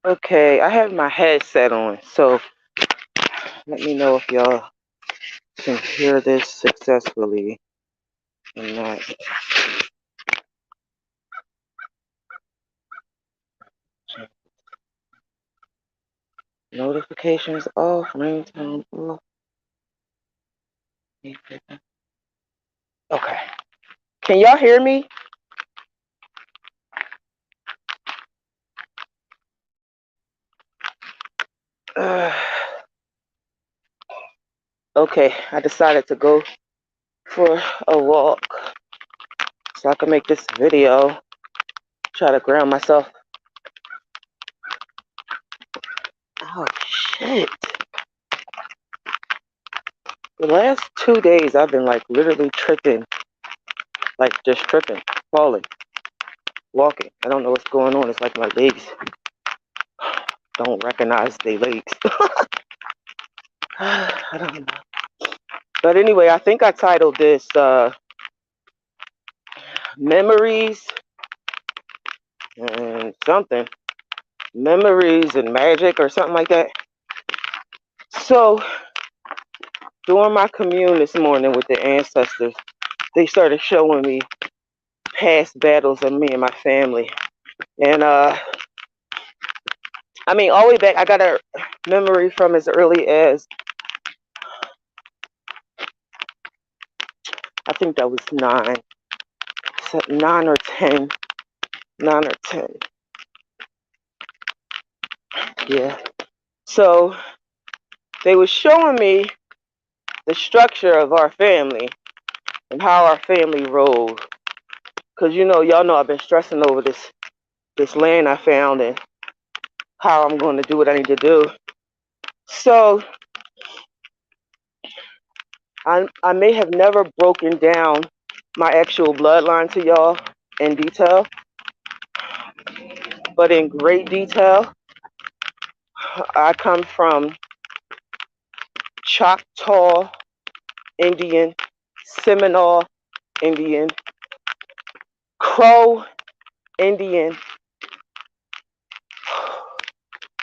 Okay, I have my headset on, so let me know if y'all can hear this successfully or not. Notifications off, ringtone off. Okay. Can y'all hear me? Uh, okay, I decided to go for a walk so I can make this video. Try to ground myself. Oh, shit. The last 2 days, I've been like literally tripping. Like just tripping, falling, walking. I don't know what's going on. It's like my legs don't recognize their legs. I don't know. But anyway, I think I titled this Memories and something. Memories and Magic or something like that. So, during my commune this morning with the ancestors, they started showing me past battles of me and my family. And I mean, all the way back, I got a memory from as early as, I think that was 9 or 10. 9 or 10. Yeah. So they were showing me the structure of our family and how our family rolled. Because, y'all know I've been stressing over this land I found and how I'm going to do what I need to do. So I may have never broken down my actual bloodline to y'all in detail, but in great detail. I come from Choctaw Indian, Seminole Indian, Crow Indian,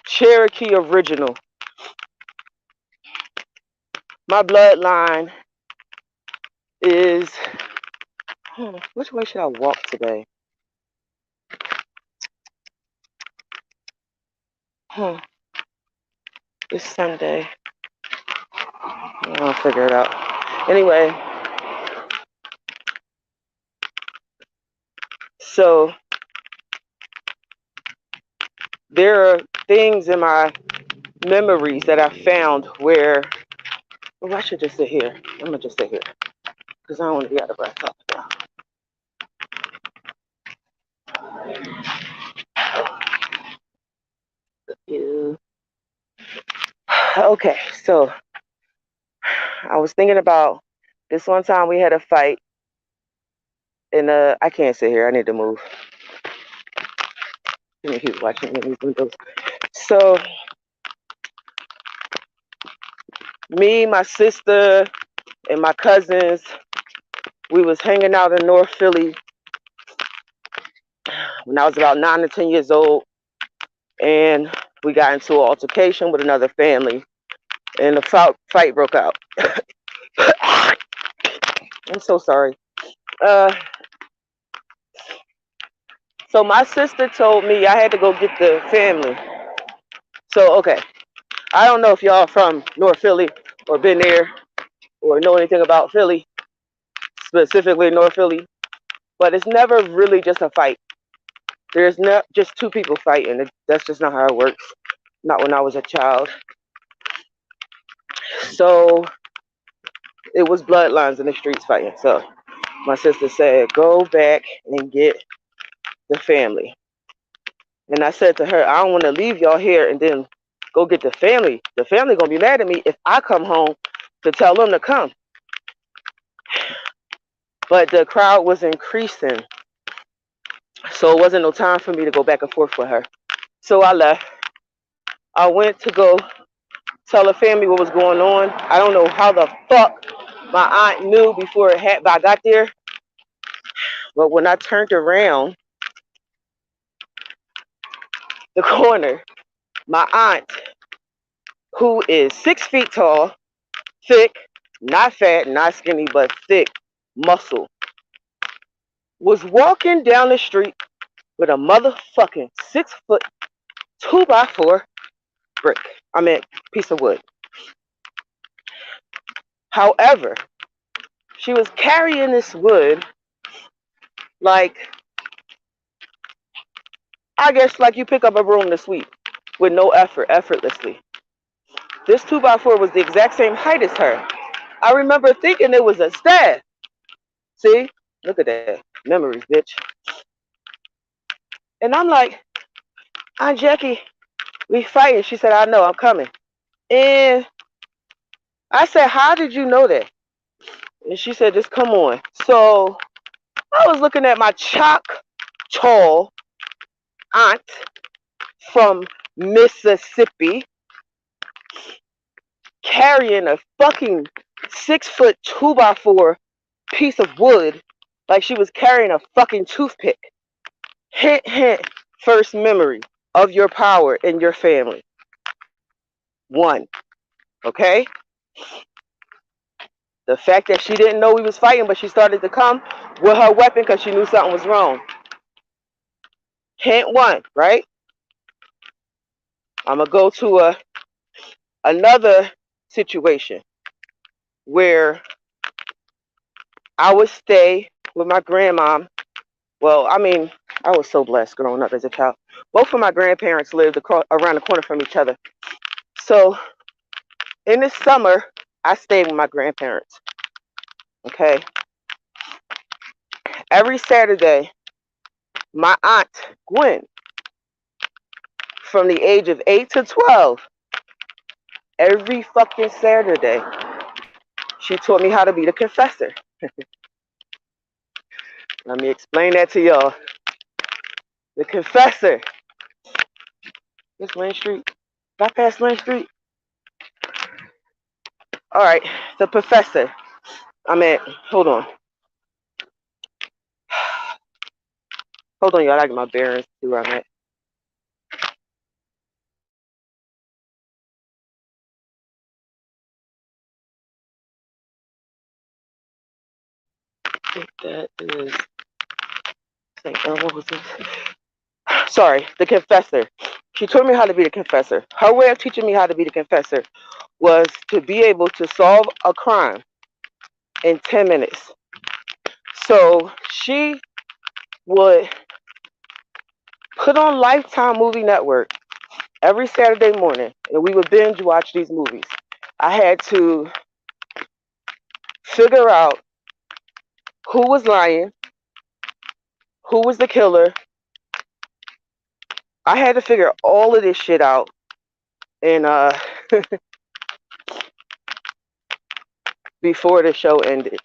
Cherokee original. My bloodline is, which way should I walk today? It's Sunday. I'll figure it out. Anyway, so there are things in my memories that I found where, I should just sit here. I'm going to just sit here because I don't want to be out of breath. Okay, so I was thinking about this one time we had a fight, and I can't sit here. I need to move. Let me keep watching these windows. So, me, my sister, and my cousins, we was hanging out in North Philly when I was about 9 or 10 years old, and we got into an altercation with another family, and the fight broke out. I'm so sorry. So my sister told me I had to go get the family. So, okay, I don't know if y'all from North Philly or been there or know anything about Philly, specifically North Philly, but it's never really just a fight. There's not just two people fighting. That's just not how it works. Not when I was a child. So it was bloodlines in the streets fighting. So my sister said, go back and get the family. And I said to her, I don't want to leave y'all here and then go get the family. The family going to be mad at me if I come home to tell them to come. But the crowd was increasing. So it wasn't no time for me to go back and forth with her. So I left. I went to go tell the family what was going on. I don't know how the fuck my aunt knew before I got there. But when I turned around the corner, My aunt, who is 6 feet tall, thick, not fat, not skinny, but thick, muscle, was walking down the street with a motherfucking 6 foot 2x4 brick. I mean, piece of wood. However, she was carrying this wood like, I guess, like you pick up a broom to sweep with no effort, effortlessly. This 2x4 was the exact same height as her. I remember thinking it was a staff. See? Look at that. Memories, bitch. And I'm like, Aunt Jackie, we fighting. She said, I know, I'm coming. And I said, how did you know that? And she said, just come on. So I was looking at my tall aunt from Mississippi carrying a fucking 6 foot 2x4 piece of wood like she was carrying a fucking toothpick. Hint, hint, first memory of your power in your family. 1. Okay? The fact that she didn't know we was fighting, but she started to come with her weapon because she knew something was wrong. Hint 1, right? I'm going to go to another situation where I would stay with my grandmom. Well, I mean, I was so blessed growing up as a child. Both of my grandparents lived around the corner from each other. So in the summer, I stayed with my grandparents. Okay? Every Saturday, my aunt, Gwen, from the age of 8 to 12, every fucking Saturday, she taught me how to be the confessor. Let me explain that to y'all. The confessor. This Lane Street. Did I pass Lane Street? All right, the professor. Hold on. Hold on, y'all. I get my bearings to where I'm at. I think that is St. What was this? Sorry, the confessor. She taught me how to be the confessor. Her way of teaching me how to be the confessor was to be able to solve a crime in 10 minutes. So she would put on Lifetime Movie Network every Saturday morning, and we would binge watch these movies. I had to figure out who was lying, who was the killer. I had to figure all of this shit out. And before the show ended.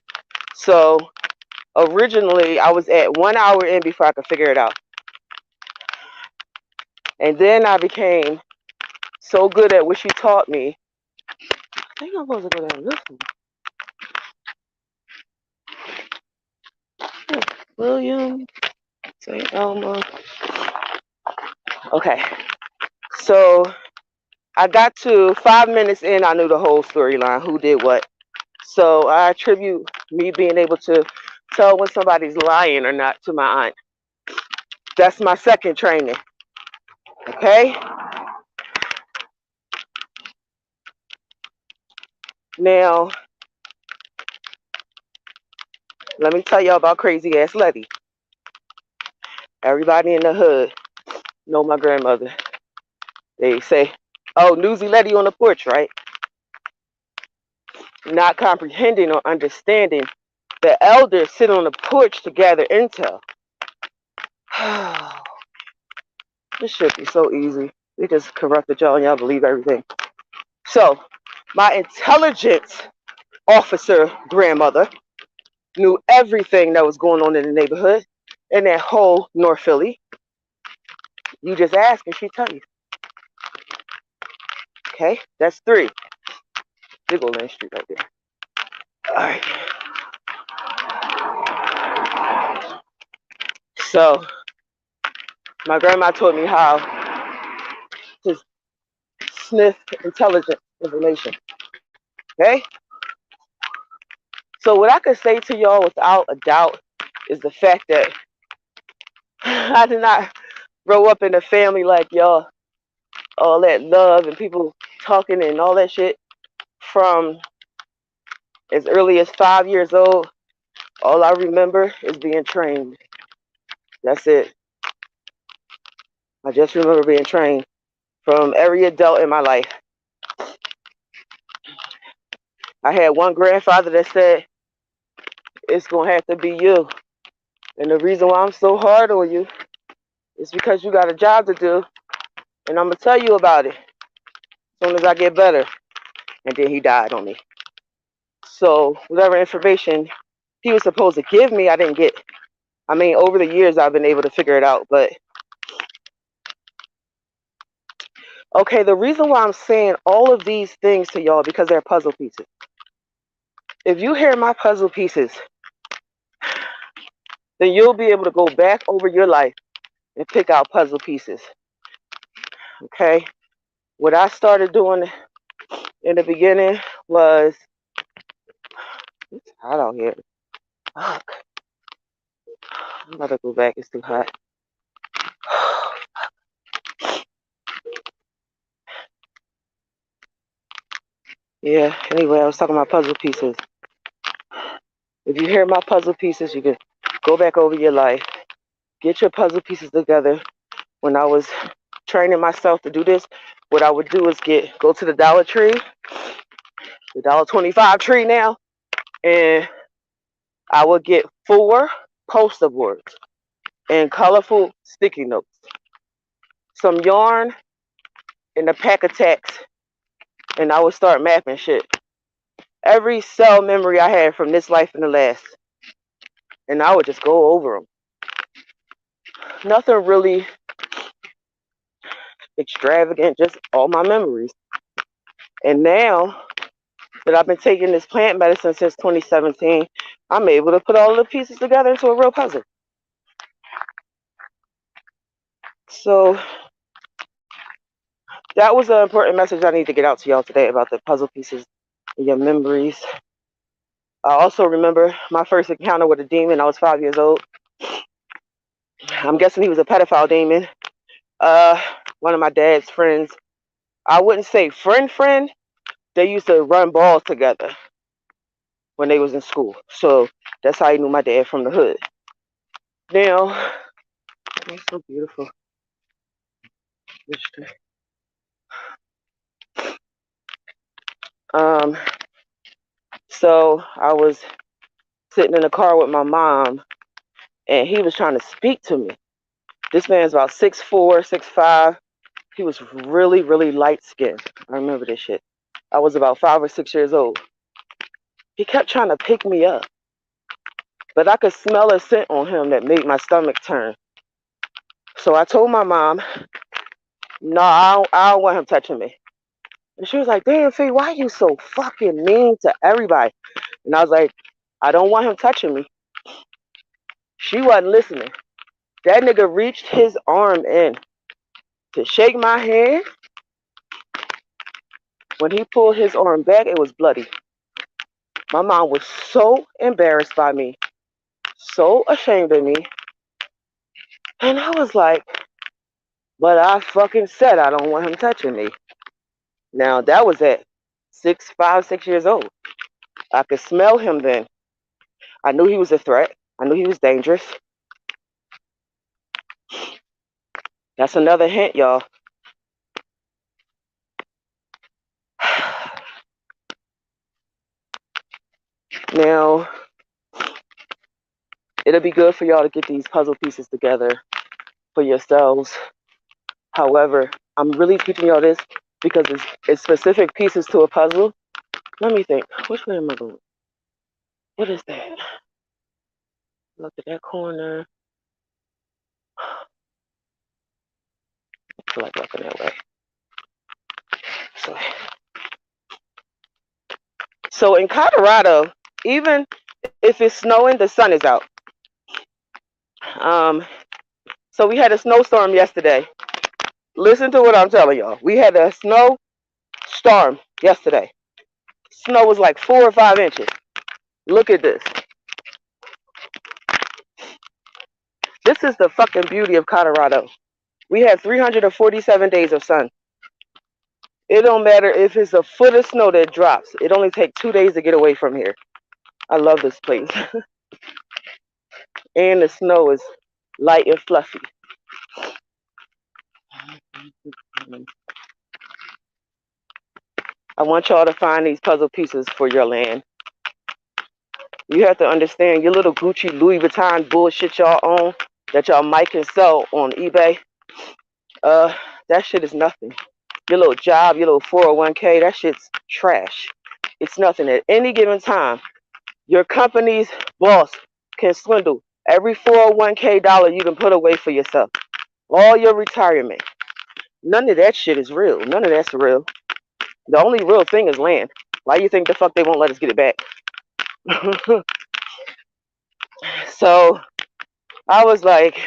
So originally I was at 1 hour in before I could figure it out. And then I became so good at what she taught me. I think I'm supposed to go down this one. William St. Elmo. Okay. So I got to 5 minutes in, I knew the whole storyline, who did what. So I attribute me being able to tell when somebody's lying or not to my aunt. That's my second training. Okay? Now, let me tell y'all about crazy ass Letty. Everybody in the hood know my grandmother. They say, oh, Newsy Letty on the porch, right? Not comprehending or understanding the elders sit on the porch to gather intel. This should be so easy. They just corrupted y'all and y'all believe everything. So, my intelligence officer grandmother knew everything that was going on in the neighborhood in that whole North Philly. You just ask and she tell you. Okay, that's 3. Big old Lane Street right there. All right. So, my grandma taught me how to sniff intelligent information. Okay? So what I could say to y'all without a doubt is the fact that I did not grow up in a family like y'all, all that love and people talking and all that shit. From as early as 5 years old, all I remember is being trained. That's it. I just remember being trained from every adult in my life. I had one grandfather that said, it's going to have to be you. And the reason why I'm so hard on you is because you got a job to do. And I'm going to tell you about it as soon as I get better. And then he died on me. So whatever information he was supposed to give me, I didn't get. I mean, over the years, I've been able to figure it out. But, okay, the reason why I'm saying all of these things to y'all, because they're puzzle pieces. If you hear my puzzle pieces, then you'll be able to go back over your life and pick out puzzle pieces. Okay? What I started doing in the beginning was, it's hot out here. Fuck. I'm about to go back. It's too hot. Yeah, anyway, I was talking about puzzle pieces. If you hear my puzzle pieces, you can go back over your life. Get your puzzle pieces together. When I was training myself to do this, what I would do is go to the Dollar Tree, the $1.25 tree now, and I would get 4 poster boards and colorful sticky notes, some yarn, and a pack of tacks, and I would start mapping shit. Every cell memory I had from this life and the last, and I would just go over them. Nothing really extravagant, just all my memories. And now that I've been taking this plant medicine since 2017, I'm able to put all the pieces together into a real puzzle. So that was an important message I need to get out to y'all today about the puzzle pieces and your memories. I also remember my first encounter with a demon. I was 5 years old. I'm guessing he was a pedophile demon. One of my dad's friends. I wouldn't say friend. They used to run balls together when they was in school. So that's how he knew my dad from the hood. Now, it's so beautiful. So I was sitting in the car with my mom, and he was trying to speak to me. This man's about 6'4", 6'5". He was really, really light skinned. I remember this shit. I was about 5 or 6 years old. He kept trying to pick me up, but I could smell a scent on him that made my stomach turn. So I told my mom, no, I don't want him touching me. And she was like, damn, Fee, why are you so fucking mean to everybody? And I was like, I don't want him touching me. She wasn't listening. That nigga reached his arm in to shake my hand. When he pulled his arm back, it was bloody. My mom was so embarrassed by me, so ashamed of me. And I was like, but I fucking said I don't want him touching me. Now, that was at 5, 6 years old. I could smell him then. I knew he was a threat. I knew he was dangerous. That's another hint, y'all. Now, it'll be good for y'all to get these puzzle pieces together for yourselves. However, I'm really teaching y'all this because it's specific pieces to a puzzle. Let me think. Which way am I going? What is that? Look at that corner. I feel like walking that way. So in Colorado, even if it's snowing, the sun is out. So we had a snowstorm yesterday. Listen to what I'm telling y'all. We had a snow storm yesterday. Snow was like 4 or 5 inches. Look at this. This is the fucking beauty of Colorado. We have 347 days of sun. It don't matter if it's a foot of snow that drops. It only takes 2 days to get away from here. I love this place. And the snow is light and fluffy. I want y'all to find these puzzle pieces for your land. You have to understand your little Gucci, Louis Vuitton bullshit y'all own that y'all might can sell on eBay. That shit is nothing. Your little job, your little 401k, that shit's trash. It's nothing. At any given time, your company's boss can swindle every 401k dollar you can put away for yourself. All your retirement. None of that shit is real. None of that's real. The only real thing is land. Why you think the fuck they won't let us get it back? So I was like,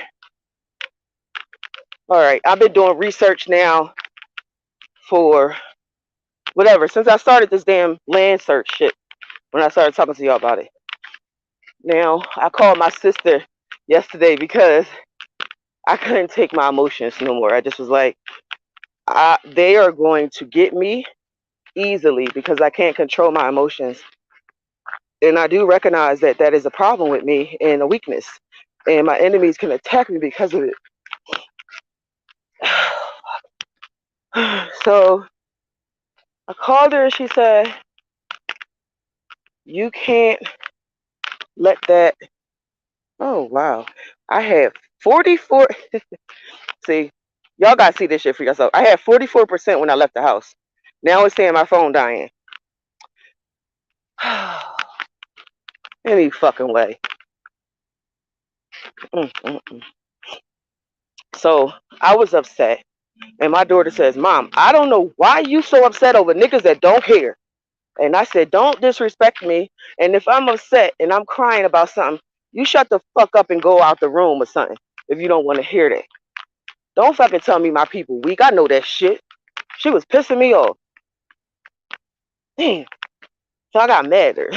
all right, I've been doing research now for whatever, since I started this damn land search shit, when I started talking to y'all about it. Now, I called my sister yesterday because I couldn't take my emotions no more. I just was like, they are going to get me easily because I can't control my emotions. And I do recognize that that is a problem with me and a weakness. And my enemies can attack me because of it. So I called her and she said, you can't let that. Oh, wow. I have 44. See, y'all got to see this shit for yourself. I had 44% when I left the house. Now it's saying my phone dying. Any fucking way. So I was upset. And my daughter says, Mom, I don't know why you so upset over niggas that don't care. And I said, don't disrespect me. And if I'm upset and I'm crying about something, you shut the fuck up and go out the room or something if you don't want to hear that. Don't fucking tell me my people weak. I know that shit. She was pissing me off. Damn. So I got mad at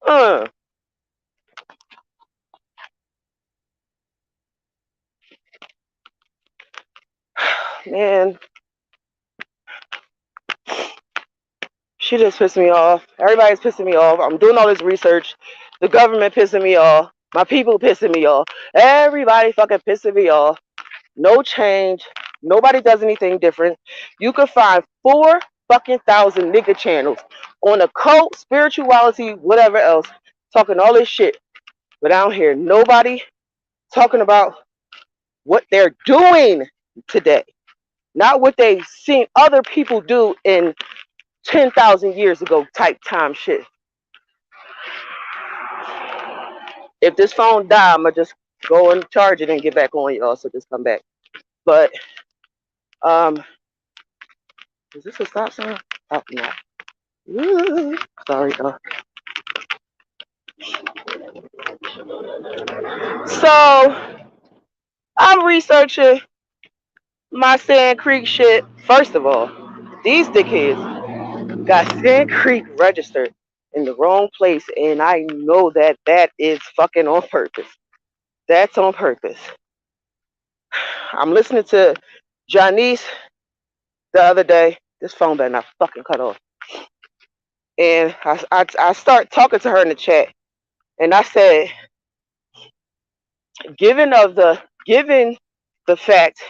her. Man. She just pissed me off. Everybody's pissing me off. I'm doing all this research. The government pissing me off. My people pissing me off. Everybody fucking pissing me off. No change. Nobody does anything different. You could find 4 fucking thousand nigga channels on a cult, spirituality, whatever else, talking all this shit. But I don't hear nobody talking about what they're doing today. Not what they've seen other people do in 10,000 years ago type time shit. If this phone die, I'm going to just go and charge it and get back on y'all, so just come back. But, is this a stop sign? Oh, no. Sorry. So, I'm researching my Sand Creek shit. First of all, these dickheads got Sand Creek registered in the wrong place, and I know that that is fucking on purpose. That's on purpose. I'm listening to Janice the other day. This phone better not fucking cut off. And I start talking to her in the chat, and I said, given the fact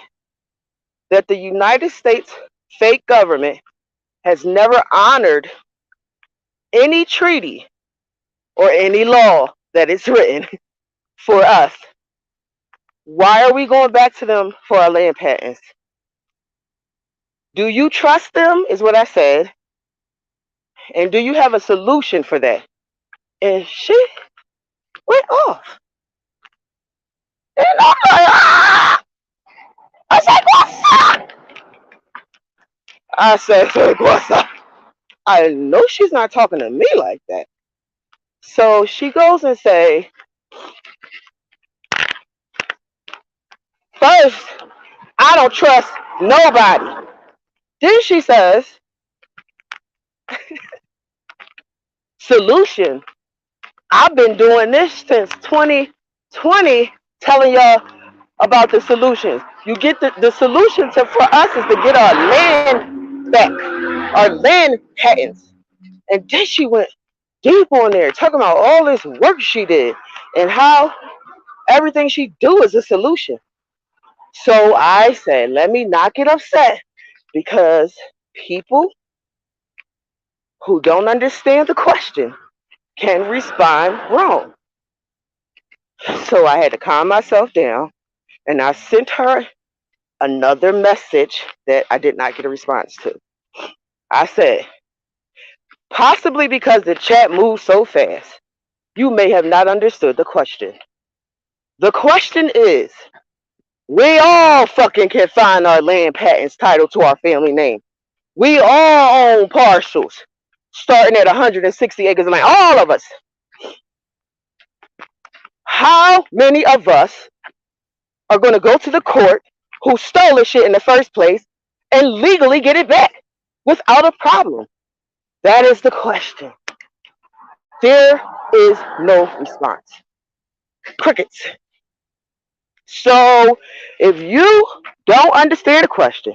that the United States fake government has never honored any treaty or any law that is written for us, why are we going back to them for our land patents? Do you trust them, is what I said. And do you have a solution for that? And she went off. And I'm like, ah! I said, what's up? I said, what's up? I know she's not talking to me like that. So she goes and say, first, I don't trust nobody. Then she says, solution. I've been doing this since 2020, telling y'all about the solutions. You get the solution for us is to get our land back, our land patents. And then she went deep on there, talking about all this work she did and how everything she do is a solution. So I said, let me not get upset because people who don't understand the question can respond wrong. So I had to calm myself down and I sent her another message that I did not get a response to. I said, possibly because the chat moves so fast, you may have not understood the question. The question is, we all fucking can find our land patents titled to our family name. We all own parcels starting at 160 acres of land. All of us. How many of us are going to go to the court who stole the shit in the first place and legally get it back without a problem? That is the question. There is no response. Crickets. So if you don't understand the question,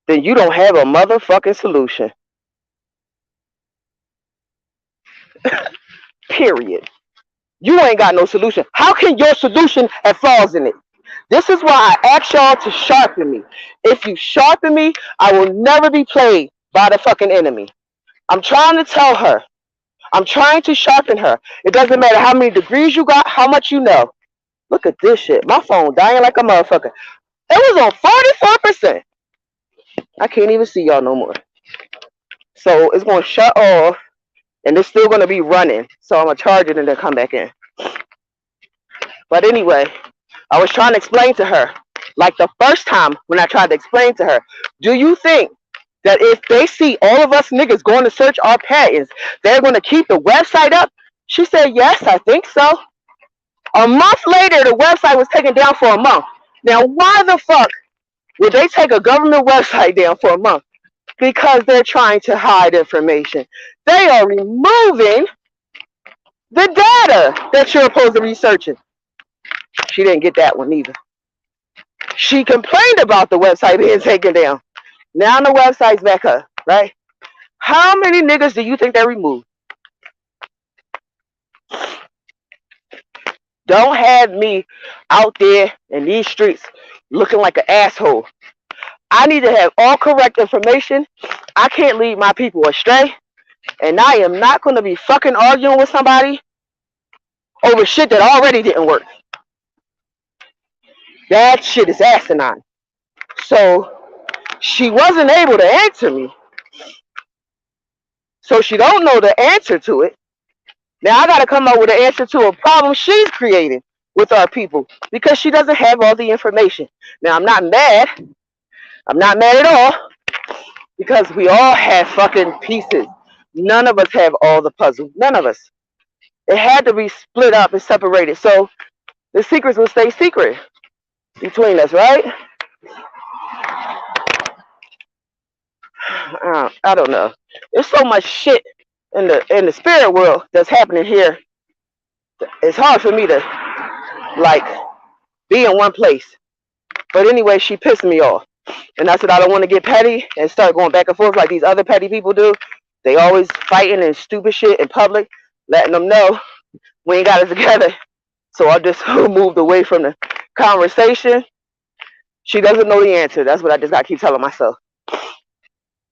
then you don't have a motherfucking solution. Period. You ain't got no solution. How can your solution have flaws in it? This is why I ask y'all to sharpen me. If you sharpen me, I will never be played by the fucking enemy. I'm trying to tell her. I'm trying to sharpen her. It doesn't matter how many degrees you got, how much you know. Look at this shit. My phone dying like a motherfucker. It was on 44%. I can't even see y'all no more. So it's going to shut off, and it's still going to be running. So I'm going to charge it and then come back in. But anyway, I was trying to explain to her, like the first time when I tried to explain to her, do you think that if they see all of us niggas going to search our patents, they're going to keep the website up? She said, yes, I think so. A month later, the website was taken down for a month. Now, why the fuck would they take a government website down for a month? Because they're trying to hide information. They are removing the data that you're supposed to be researching. She didn't get that one either. She complained about the website being taken down. Now the website's back up, right? How many niggas do you think they removed? Don't have me out there in these streets looking like an asshole. I need to have all correct information. I can't lead my people astray. And I am not going to be fucking arguing with somebody over shit that already didn't work. That shit is asinine. So she wasn't able to answer me. So she don't know the answer to it. Now I got to come up with an answer to a problem she's creating with our people because she doesn't have all the information. Now I'm not mad. I'm not mad at all because we all have fucking pieces. None of us have all the puzzle. None of us. It had to be split up and separated. So the secrets will stay secret between us, right? I don't know. There's so much shit in the spirit world that's happening here. It's hard for me to like be in one place. But anyway, she pissed me off. And I said I don't want to get petty and start going back and forth like these other petty people do. They always fighting and stupid shit in public, letting them know we ain't got it together. So I just moved away from the conversation. She doesn't know the answer. That's what I just got to keep telling myself.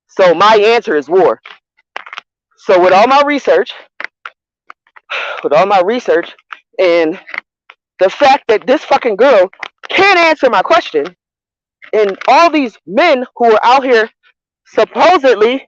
So my answer is war. So with all my research, and the fact that this fucking girl can't answer my question, and all these men who are out here supposedly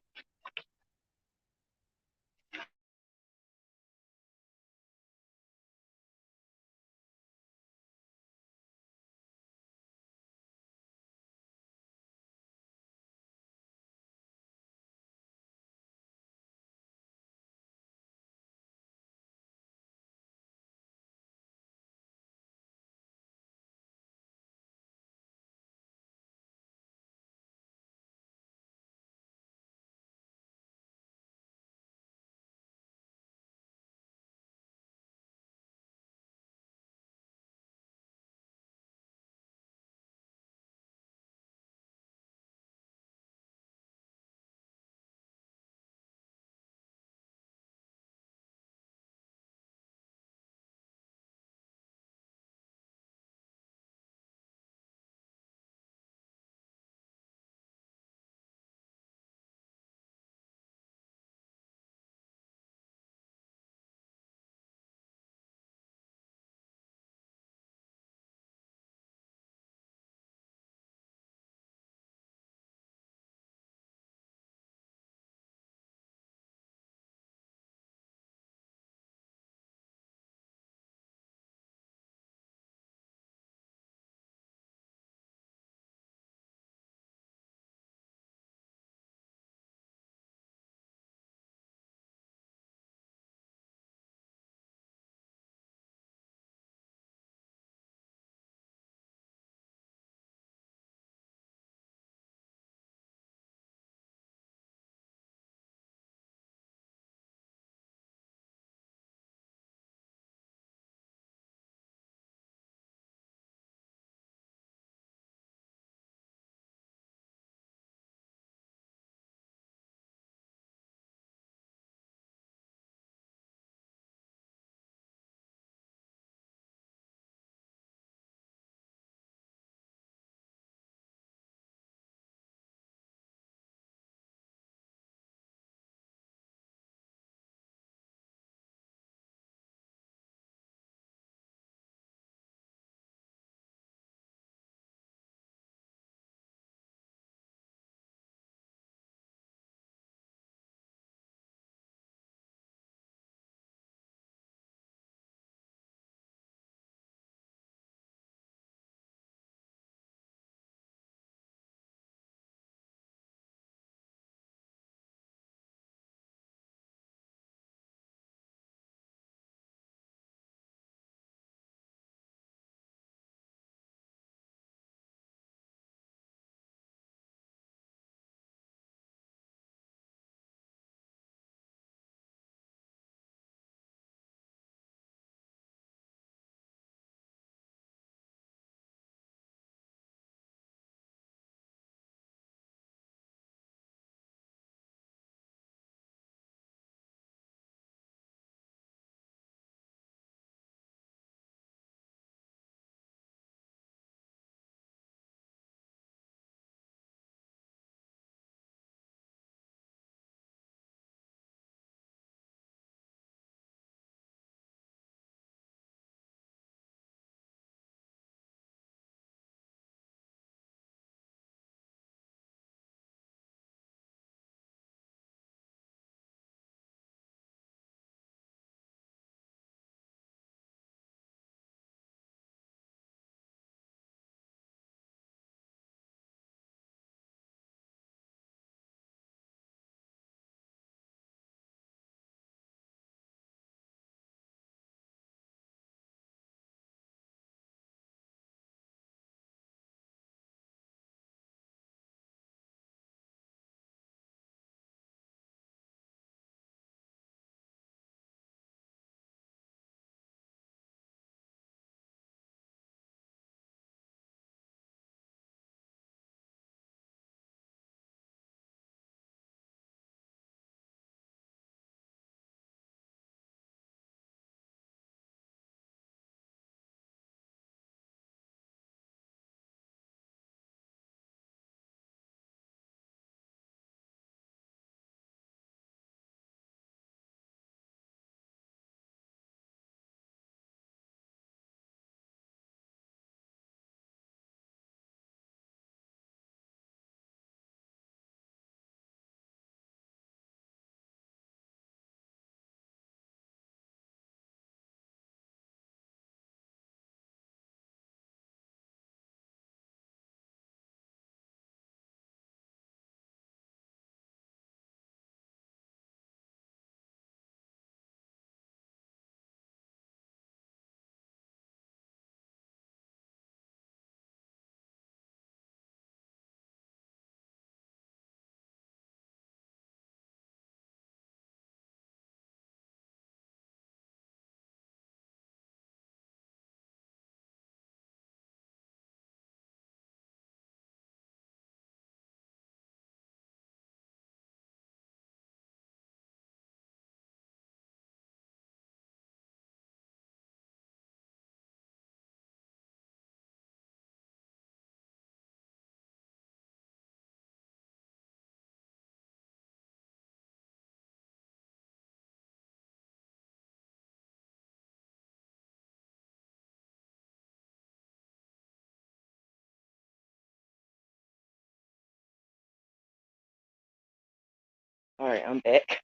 All right, I'm back.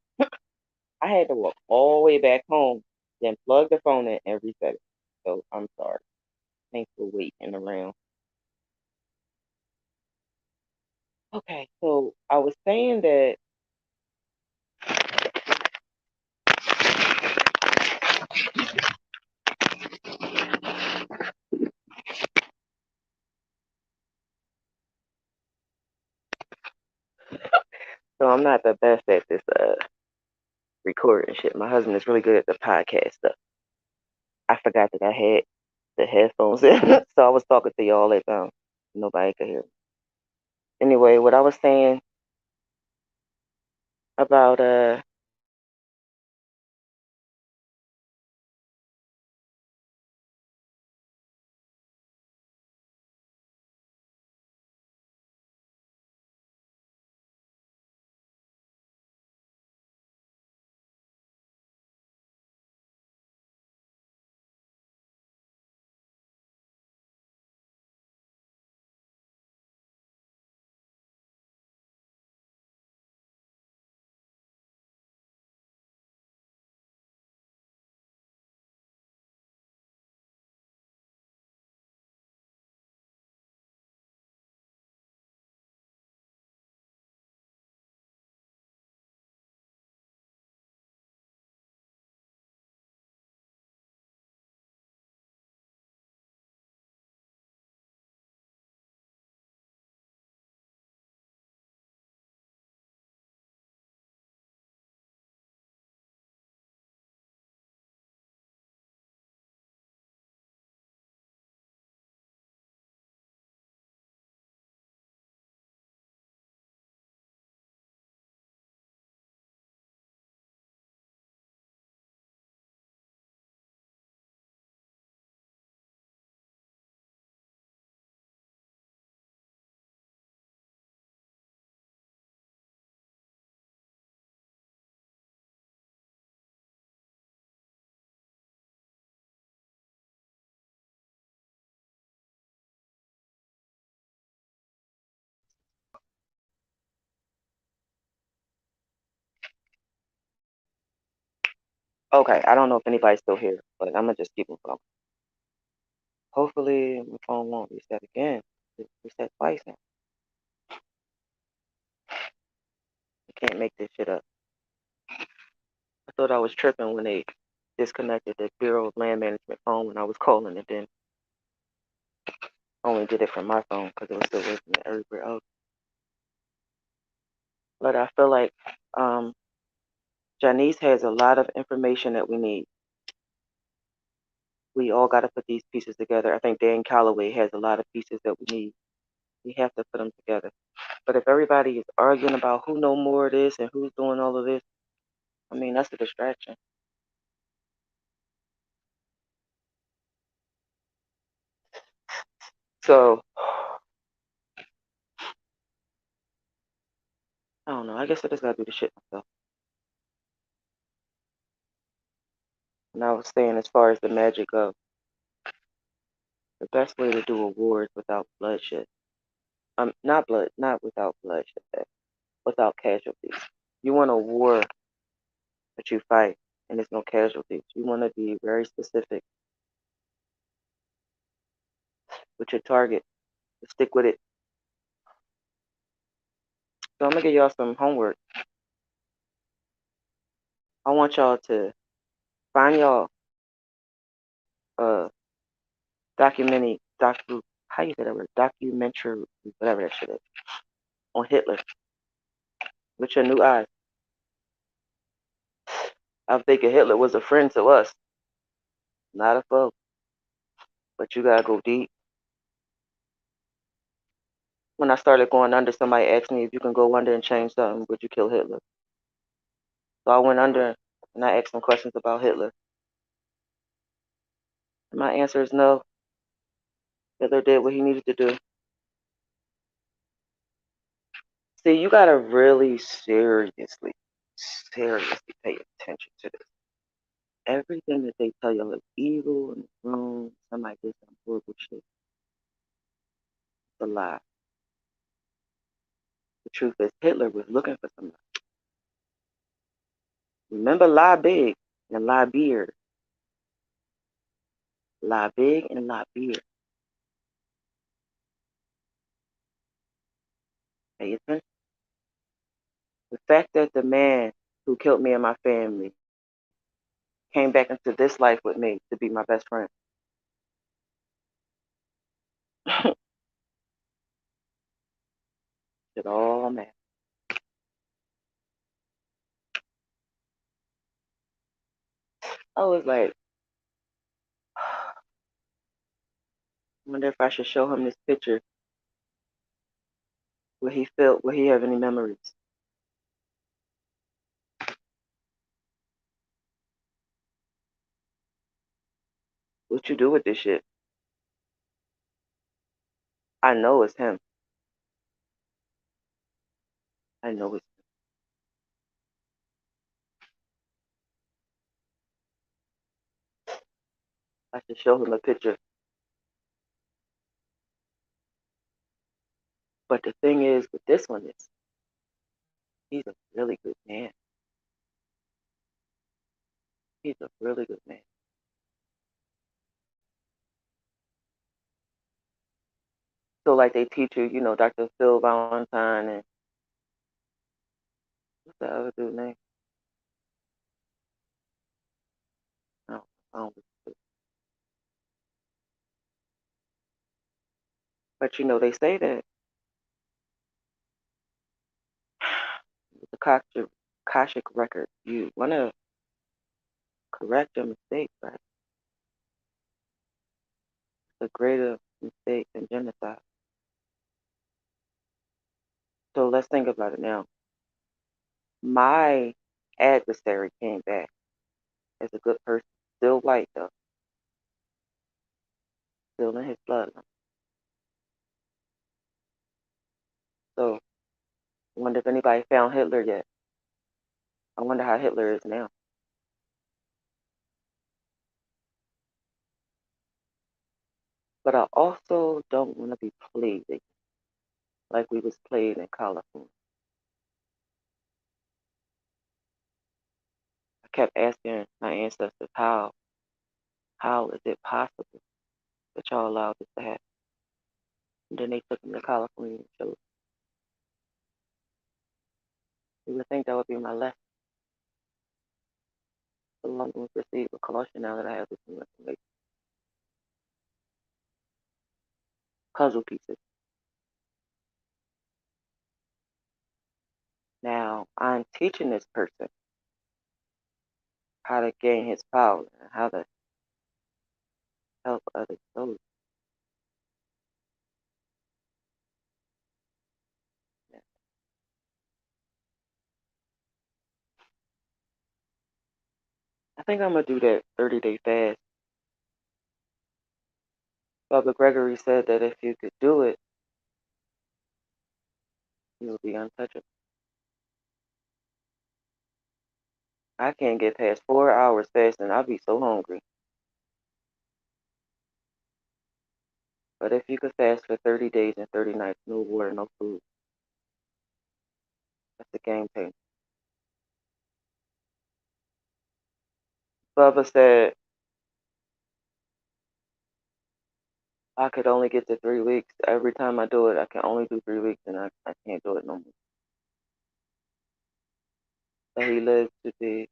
I had to walk all the way back home, then plug the phone in and reset it. So I'm sorry. Thanks for waiting around. Okay, so I was saying that so I'm not the best at this recording shit. My husband is really good at the podcast stuff. I forgot that I had the headphones in, so I was talking to y'all at nobody could hear me. Anyway, what I was saying about okay, I don't know if anybody's still here, but I'm gonna just keep it going. Hopefully my phone won't reset again. It reset twice now. I can't make this shit up. I thought I was tripping when they disconnected the Bureau of Land Management phone when I was calling, and then only did it from my phone because it was still working everywhere else. But I feel like Janice has a lot of information that we need. We all got to put these pieces together. I think Dan Calloway has a lot of pieces that we need. We have to put them together. But if everybody is arguing about who know more of this and who's doing all of this, I mean, that's a distraction. So, I don't know. I guess I just got to do the shit myself. And I was saying, as far as the magic of the best way to do a war is without bloodshed. Not without bloodshed, without casualties. You want a war that you fight and there's no casualties. You want to be very specific with your target. Stick with it. So I'm gonna give y'all some homework. I want y'all to find y'all uh how you say that word? Documentary, whatever that shit is, on Hitler with your new eyes. I'm thinking Hitler was a friend to us, not a foe. But you gotta go deep. When I started going under, somebody asked me if you can go under and change something, would you kill Hitler? So I went under and I asked some questions about Hitler. And my answer is no. Hitler did what he needed to do. See, you gotta really seriously pay attention to this. Everything that they tell you is evil and wrong. Somebody did some horrible shit. It's a lie. The truth is, Hitler was looking for somebody. Remember, lie big and lie beer. Lie big and lie beer. Pay attention. The fact that the man who killed me and my family came back into this life with me to be my best friend. It all matters. I was like, I wonder if I should show him this picture. Will he feel? Will he have any memories? What you do with this shit? I know it's him. I know it's him. I should show him a picture. But the thing is, with this one is, he's a really good man. He's a really good man. So like they teach you, Dr. Phil Valentine and what's the other dude's name? I don't, I don't. But they say that the Akashic record, you want to correct your mistake, right? It's a greater mistake than genocide. So let's think about it now. My adversary came back as a good person, still white though, still in his bloodline. So I wonder if anybody found Hitler yet. I wonder how Hitler is now. But I also don't want to be played like we was played in California. I kept asking my ancestors, how is it possible that y'all allowed this to happen? And then they took me to California and showed. You would think that would be my lesson. So I'm going to proceed with caution now that I have this new information. Puzzle pieces. Now I'm teaching this person how to gain his power and how to help other souls. I think I'm gonna do that 30-day fast. Baba Gregory said that if you could do it, you will be untouchable. I can't get past 4 hours fasting. I'll be so hungry. But if you could fast for 30 days and 30 nights, no water, no food, that's a game changer. Bubba said I could only get to 3 weeks. Every time I do it, I can only do 3 weeks, and I can't do it no more. So he lived to be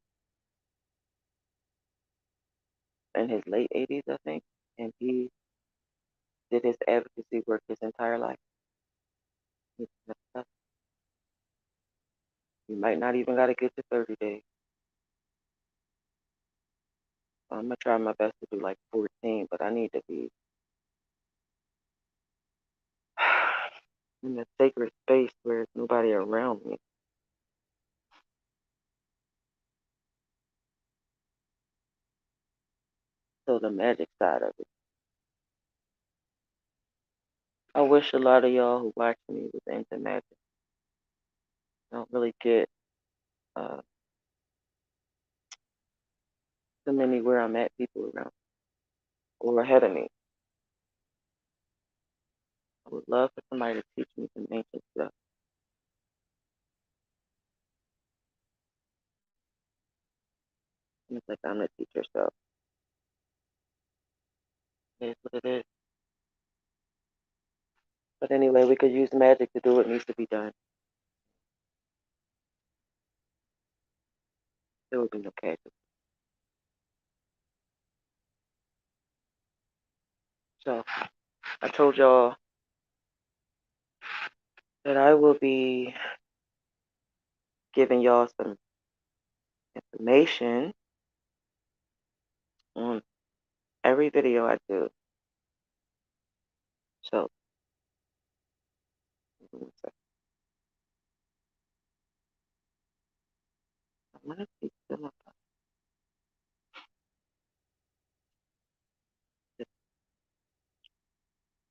in his late 80s, I think, and he did his advocacy work his entire life. You might not even got to get to 30 days. I'm going to try my best to do like 14, but I need to be in a sacred space where there's nobody around me. So the magic side of it. I wish a lot of y'all who watch me was into magic. I don't really get uh, too many where I'm at people around or ahead of me. I would love for somebody to teach me some ancient stuff. It's like I'm the teacher, so it's what it is. But anyway, we could use magic to do what needs to be done. There will be no casualties. So I told y'all that I will be giving y'all some information on every video I do. So I'm gonna keep them up. The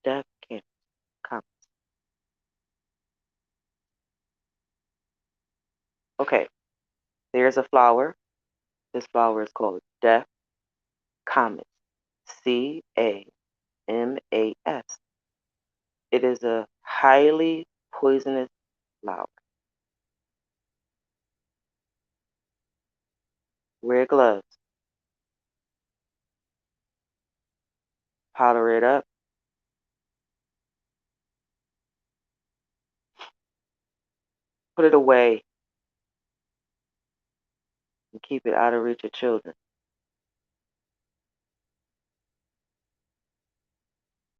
death can't come. Okay, there's a flower. This flower is called death comet. CAMAS. It is a highly poisonous flower. Wear gloves. Powder it up. Put it away and keep it out of reach of children.